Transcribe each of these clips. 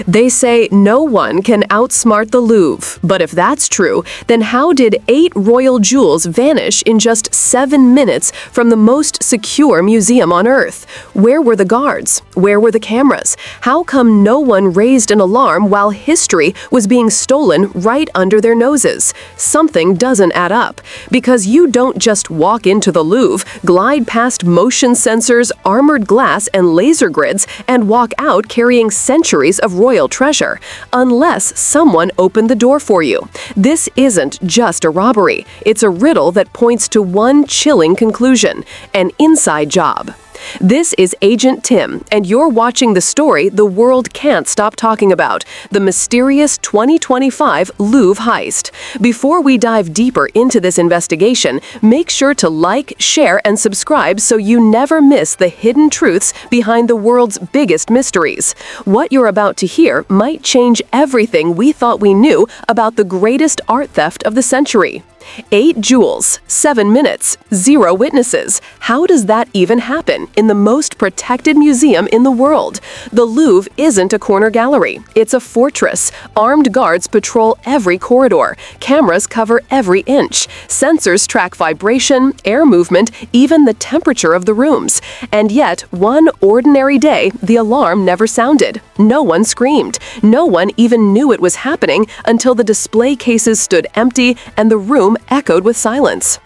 They say no one can outsmart the Louvre, but if that's true, then how did 8 royal jewels vanish in just 7 minutes from the most secure museum on Earth? Where were the guards? Where were the cameras? How come no one raised an alarm while history was being stolen right under their noses? Something doesn't add up, because you don't just walk into the Louvre, glide past motion sensors, armored glass, and laser grids, and walk out carrying centuries of royal treasure, unless someone opened the door for you. This isn't just a robbery. It's a riddle that points to one chilling conclusion: an inside job. This is Agent Tim, and you're watching the story the world can't stop talking about, the mysterious 2025 Louvre Heist. Before we dive deeper into this investigation, make sure to like, share, and subscribe so you never miss the hidden truths behind the world's biggest mysteries. What you're about to hear might change everything we thought we knew about the greatest art theft of the century. 8 jewels, 7 minutes, 0 witnesses. How does that even happen in the most protected museum in the world? The Louvre isn't a corner gallery. It's a fortress. Armed guards patrol every corridor. Cameras cover every inch. Sensors track vibration, air movement, even the temperature of the rooms. And yet, one ordinary day, the alarm never sounded. No one screamed. No one even knew it was happening until the display cases stood empty and the room echoed with silence.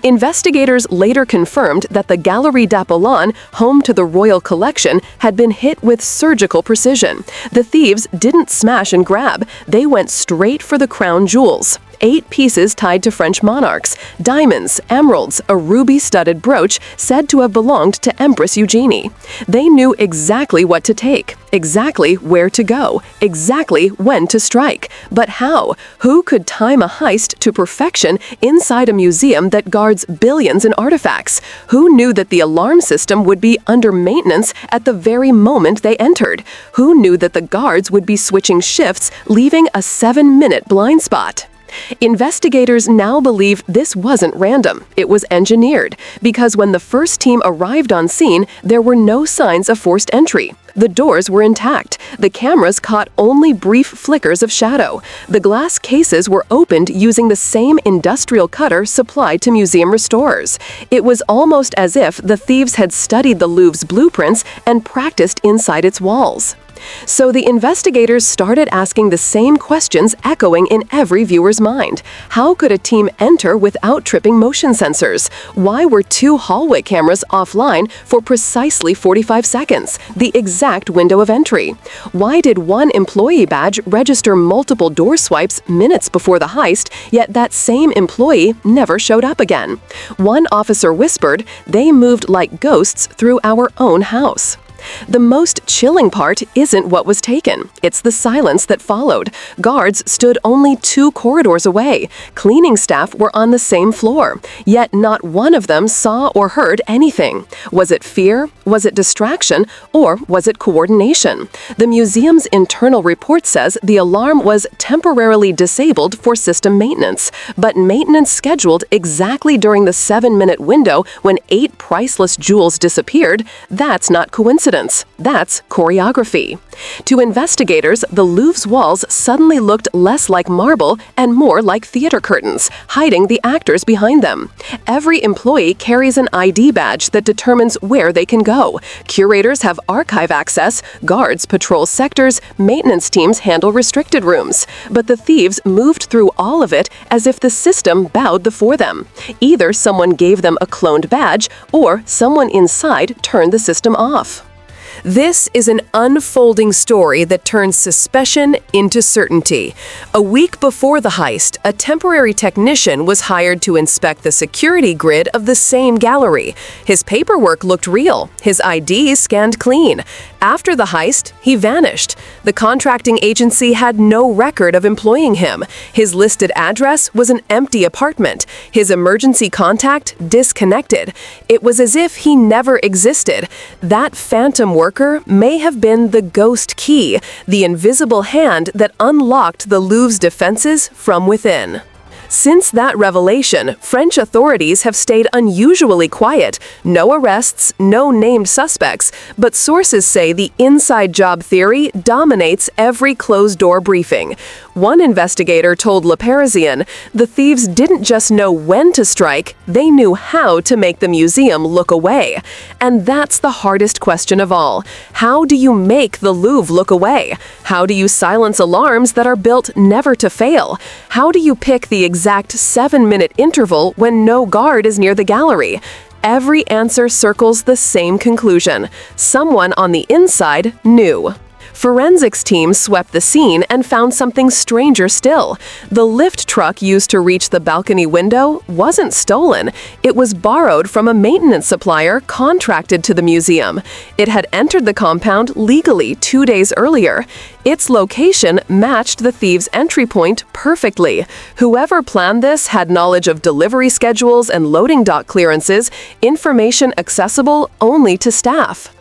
Investigators later confirmed that the Galerie d'Apollon, home to the royal collection, had been hit with surgical precision. The thieves didn't smash and grab. They went straight for the crown jewels. 8 pieces tied to French monarchs, diamonds, emeralds, a ruby-studded brooch said to have belonged to Empress Eugenie. They knew exactly what to take, exactly where to go, exactly when to strike. But how? Who could time a heist to perfection inside a museum that guards billions in artifacts? Who knew that the alarm system would be under maintenance at the very moment they entered? Who knew that the guards would be switching shifts, leaving a 7-minute blind spot? Investigators now believe this wasn't random. It was engineered, because when the first team arrived on scene, there were no signs of forced entry. The doors were intact. The cameras caught only brief flickers of shadow. The glass cases were opened using the same industrial cutter supplied to museum restorers. It was almost as if the thieves had studied the Louvre's blueprints and practiced inside its walls. So the investigators started asking the same questions echoing in every viewer's mind. How could a team enter without tripping motion sensors? Why were 2 hallway cameras offline for precisely 45 seconds, the exact window of entry? Why did one employee badge register multiple door swipes minutes before the heist, yet that same employee never showed up again? One officer whispered, "They moved like ghosts through our own house." The most chilling part isn't what was taken. It's the silence that followed. Guards stood only 2 corridors away. Cleaning staff were on the same floor. Yet not one of them saw or heard anything. Was it fear? Was it distraction? Or was it coordination? The museum's internal report says the alarm was temporarily disabled for system maintenance, but maintenance scheduled exactly during the 7-minute window when 8 priceless jewels disappeared. That's not coincidence. That's choreography. To investigators, the Louvre's walls suddenly looked less like marble and more like theater curtains, hiding the actors behind them. Every employee carries an ID badge that determines where they can go. Curators have archive access, guards patrol sectors, maintenance teams handle restricted rooms. But the thieves moved through all of it as if the system bowed before them. Either someone gave them a cloned badge, or someone inside turned the system off. This is an unfolding story that turns suspicion into certainty. A week before the heist, a temporary technician was hired to inspect the security grid of the same gallery. His paperwork looked real. His ID scanned clean. After the heist, he vanished. The contracting agency had no record of employing him. His listed address was an empty apartment. His emergency contact disconnected. It was as if he never existed. That phantom worker may have been the ghost key, the invisible hand that unlocked the Louvre's defenses from within. Since that revelation, French authorities have stayed unusually quiet. No arrests, no named suspects, but sources say the inside job theory dominates every closed-door briefing. One investigator told Le Parisien, the thieves didn't just know when to strike, they knew how to make the museum look away. And that's the hardest question of all. How do you make the Louvre look away? How do you silence alarms that are built never to fail? How do you pick the exact 7-minute interval when no guard is near the gallery? Every answer circles the same conclusion. Someone on the inside knew. Forensics teams swept the scene and found something stranger still. The lift truck used to reach the balcony window wasn't stolen. It was borrowed from a maintenance supplier contracted to the museum. It had entered the compound legally 2 days earlier. Its location matched the thieves' entry point perfectly. Whoever planned this had knowledge of delivery schedules and loading dock clearances, information accessible only to staff.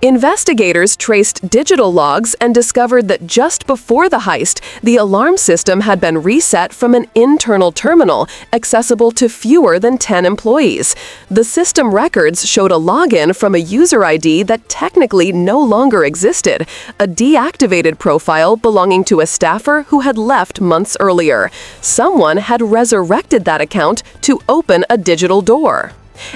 Investigators traced digital logs and discovered that just before the heist, the alarm system had been reset from an internal terminal accessible to fewer than 10 employees. The system records showed a login from a user ID that technically no longer existed, a deactivated profile belonging to a staffer who had left months earlier. Someone had resurrected that account to open a digital door.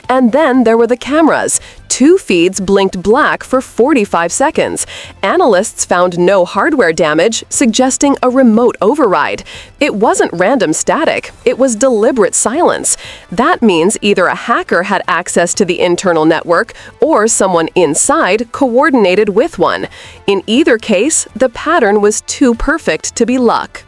And then there were the cameras. 2 feeds blinked black for 45 seconds. Analysts found no hardware damage, suggesting a remote override. It wasn't random static, it was deliberate silence. That means either a hacker had access to the internal network or someone inside coordinated with one. In either case, the pattern was too perfect to be luck.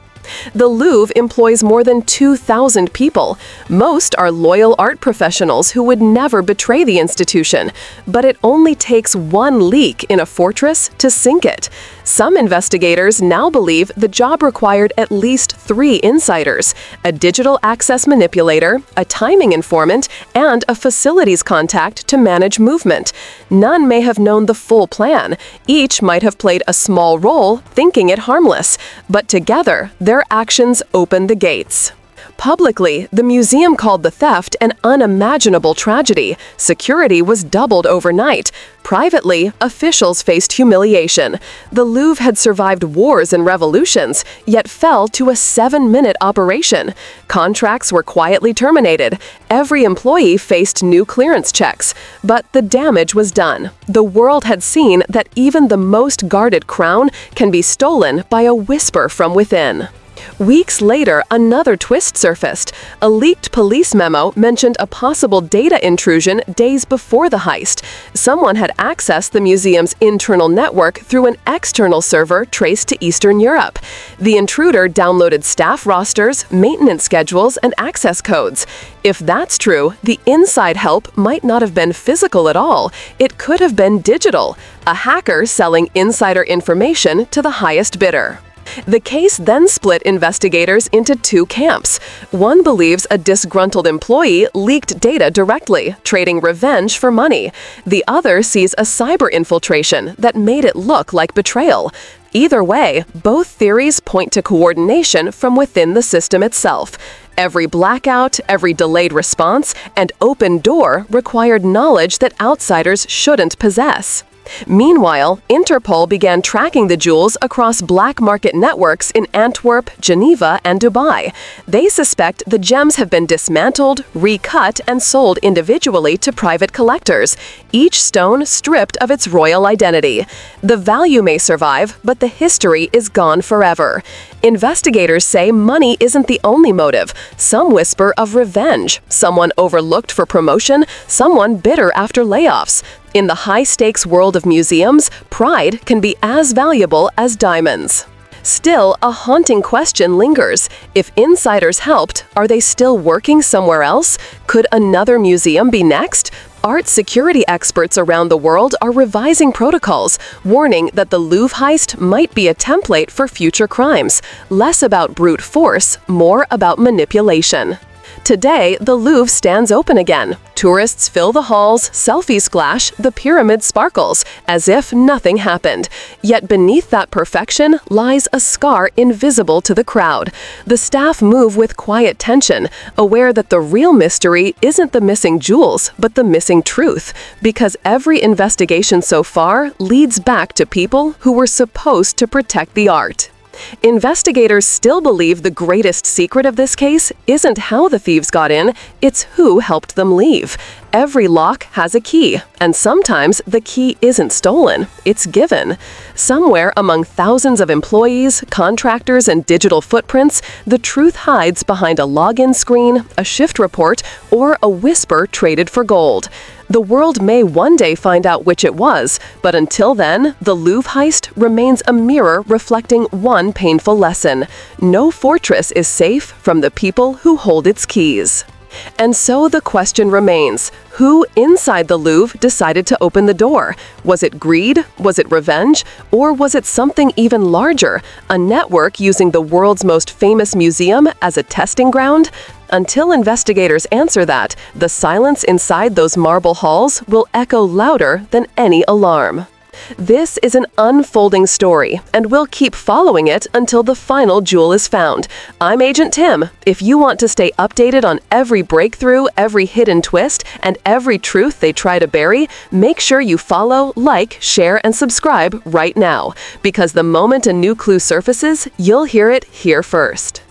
The Louvre employs more than 2,000 people. Most are loyal art professionals who would never betray the institution. But it only takes one leak in a fortress to sink it. Some investigators now believe the job required at least 3 insiders: a digital access manipulator, a timing informant, and a facilities contact to manage movement. None may have known the full plan. Each might have played a small role, thinking it harmless. But together, their actions opened the gates. Publicly, the museum called the theft an unimaginable tragedy. Security was doubled overnight. Privately, officials faced humiliation. The Louvre had survived wars and revolutions, yet fell to a 7-minute operation. Contracts were quietly terminated. Every employee faced new clearance checks. But the damage was done. The world had seen that even the most guarded crown can be stolen by a whisper from within. Weeks later, another twist surfaced. A leaked police memo mentioned a possible data intrusion days before the heist. Someone had accessed the museum's internal network through an external server traced to Eastern Europe. The intruder downloaded staff rosters, maintenance schedules, and access codes. If that's true, the inside help might not have been physical at all. It could have been digital, a hacker selling insider information to the highest bidder. The case then split investigators into 2 camps. One believes a disgruntled employee leaked data directly, trading revenge for money. The other sees a cyber infiltration that made it look like betrayal. Either way, both theories point to coordination from within the system itself. Every blackout, every delayed response, and open door required knowledge that outsiders shouldn't possess. Meanwhile, Interpol began tracking the jewels across black market networks in Antwerp, Geneva, and Dubai. They suspect the gems have been dismantled, recut, and sold individually to private collectors, each stone stripped of its royal identity. The value may survive, but the history is gone forever. Investigators say money isn't the only motive. Some whisper of revenge, someone overlooked for promotion, someone bitter after layoffs. In the high-stakes world of museums, pride can be as valuable as diamonds. Still, a haunting question lingers. If insiders helped, are they still working somewhere else? Could another museum be next? Art security experts around the world are revising protocols, warning that the Louvre heist might be a template for future crimes. Less about brute force, more about manipulation. Today, the Louvre stands open again. Tourists fill the halls, selfies splash, the pyramid sparkles, as if nothing happened. Yet beneath that perfection lies a scar invisible to the crowd. The staff move with quiet tension, aware that the real mystery isn't the missing jewels, but the missing truth, because every investigation so far leads back to people who were supposed to protect the art. Investigators still believe the greatest secret of this case isn't how the thieves got in, it's who helped them leave. Every lock has a key, and sometimes the key isn't stolen, it's given. Somewhere among thousands of employees, contractors, and digital footprints, the truth hides behind a login screen, a shift report, or a whisper traded for gold. The world may one day find out which it was, but until then, the Louvre heist remains a mirror reflecting one painful lesson. No fortress is safe from the people who hold its keys. And so the question remains, who inside the Louvre decided to open the door? Was it greed? Was it revenge? Or was it something even larger, a network using the world's most famous museum as a testing ground? Until investigators answer that, the silence inside those marble halls will echo louder than any alarm. This is an unfolding story, and we'll keep following it until the final jewel is found. I'm Agent Tim. If you want to stay updated on every breakthrough, every hidden twist, and every truth they try to bury, make sure you follow, like, share, and subscribe right now, because the moment a new clue surfaces, you'll hear it here first.